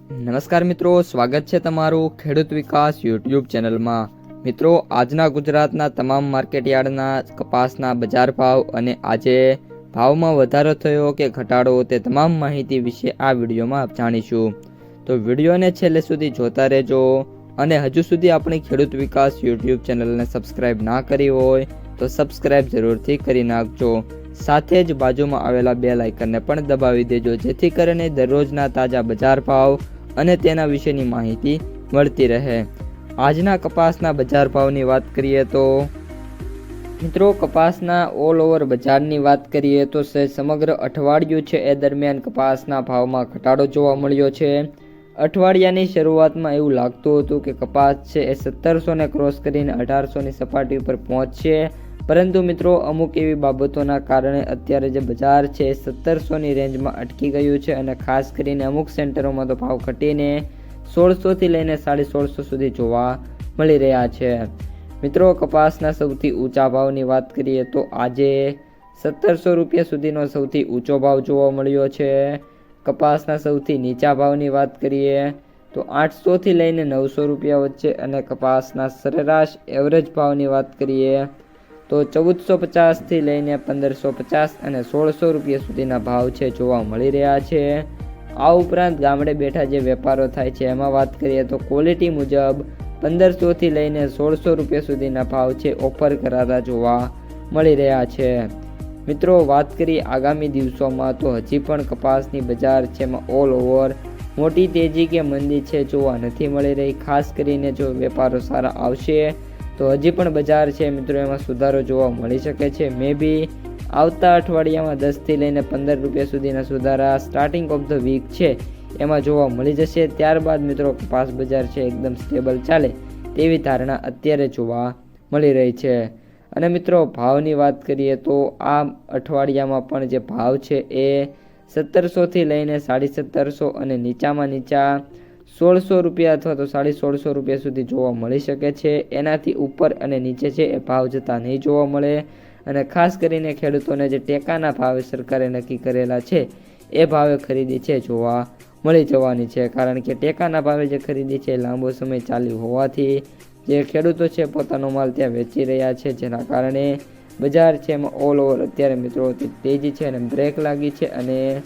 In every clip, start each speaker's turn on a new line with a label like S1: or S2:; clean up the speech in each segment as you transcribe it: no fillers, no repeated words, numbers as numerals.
S1: નમસ્કાર મિત્રો, સ્વાગત છે તમારું ખેડૂત વિકાસ યુટ્યુબ ચેનલમાં। મિત્રો, આજના ગુજરાતના તમામ માર્કેટયાર્ડના કપાસના બજાર ભાવ અને આજે ભાવમાં વધારો થયો કે ઘટાડો તે તમામ માહિતી વિશે આ વિડીયોમાં જાણીશું। તો વિડીયોને છેલ્લે સુધી જોતા રહેજો અને હજુ સુધી આપણી ખેડૂત વિકાસ યુટ્યુબ ચેનલને સબસ્ક્રાઇબ ના કરી હોય તો સબસ્ક્રાઇબ જરૂરથી કરી નાખજો। સાથે જ બાજુમાં આવેલા બેલ આઇકનને પણ દબાવી દેજો, જેથી કરીને દરરોજના તાજા બજાર ભાવ અને તેના વિશેની માહિતી મળતી રહે। આજના કપાસના બજાર ભાવની વાત કરીએ તો મિત્રો, કપાસના ઓલ ઓવર બજારની વાત કરીએ તો સમગ્ર અઠવાડિયું છે એ દરમિયાન કપાસના ભાવમાં ઘટાડો જોવા મળ્યો છે। અઠવાડિયાની શરૂઆતમાં એવું લાગતું હતું કે કપાસ છે એ 1700 ક્રોસ કરીને 1800ની સપાટી ઉપર પહોંચશે, પરંતુ મિત્રો અમુક એવી બાબતોના કારણે અત્યારે જે બજાર છે 1700ની રેન્જમાં અટકી ગયું છે અને ખાસ કરીને અમુક સેન્ટરોમાં તો ભાવ ઘટીને 1600થી લઈને 1650 સુધી જોવા મળી રહ્યા છે। મિત્રો, કપાસના સૌથી ઊંચા ભાવની વાત કરીએ તો આજે 1700 રૂપિયા સુધીનો સૌથી ઊંચો ભાવ જોવા મળ્યો છે। કપાસના સૌથી નીચા ભાવની વાત કરીએ તો 800થી લઈને 900 રૂપિયા વચ્ચે અને કપાસના સરેરાશ એવરેજ ભાવની વાત કરીએ તો 1450થી લઈને 1550 અને 1600 રૂપિયા સુધીના ભાવ છે જોવા મળી રહ્યા છે। આ ઉપરાંત ગામડે બેઠા જે વેપારો થાય છે એમાં વાત કરીએ તો ક્વોલિટી મુજબ 1500થી લઈને 1600 રૂપિયા સુધીના ભાવ છે ઓફર કરાતા જોવા મળી રહ્યા છે। મિત્રો, વાત કરીએ આગામી દિવસોમાં તો હજી પણ કપાસની બજાર છે એમાં ઓલ ઓવર મોટી તેજી કે મંદી છે જોવા નથી મળી રહી। ખાસ કરીને જો વેપારો સારા આવશે તો હજી પણ બજાર છે મિત્રો એમાં સુધારો જોવા મળી શકે છે। મે બી આવતા અઠવાડિયામાં 10થી લઈને 15 રૂપિયા સુધીના સુધારા સ્ટાર્ટિંગ ઓફ ધ વીક છે એમાં જોવા મળી જશે। ત્યારબાદ મિત્રો કપાસ બજાર છે એકદમ સ્ટેબલ ચાલે તેવી ધારણા અત્યારે જોવા મળી રહી છે। અને મિત્રો, ભાવની વાત કરીએ તો આ અઠવાડિયામાં પણ જે ભાવ છે એ 1700થી લઈને 1750 અને નીચામાં નીચા 1600 રૂપિયા અથવા તો 1650 રૂપિયા સુધી જોવા મળી શકે છે। એનાથી ઉપર અને નીચે છે એ ભાવ જતા નહીં જોવા મળે અને ખાસ કરીને ખેડૂતોને જે ટેકાના ભાવે સરકારે નક્કી કરેલા છે એ ભાવે ખરીદી છે જોવા મળી જવાની છે, કારણ કે ટેકાના ભાવે જે ખરીદી છે લાંબો સમય ચાલી હોવાથી જે ખેડૂતો છે પોતાનો માલ ત્યાં વેચી રહ્યા છે, જેના કારણે બજાર છે એમાં ઓલ ઓવર અત્યારે મિત્રો તેજી છે અને બ્રેક લાગી છે અને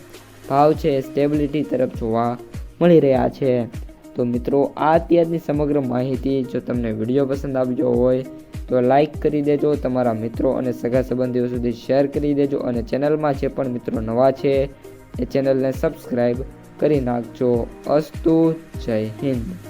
S1: ભાવ છે એ સ્ટેબિલિટી તરફ જોવા મળી રહ્યા છે। તો મિત્રો, આ અત્યારની સમગ્ર માહિતી જો તમને વિડીયો પસંદ આવ્યો હોય તો લાઈક કરી દેજો, તમારા મિત્રો અને સગા સંબંધીઓ સુધી શેર કરી દેજો અને ચેનલમાં જે પણ મિત્રો નવા છે એ ચેનલને સબસ્ક્રાઈબ કરી નાખજો। અસ્તુ, જય હિન્દ।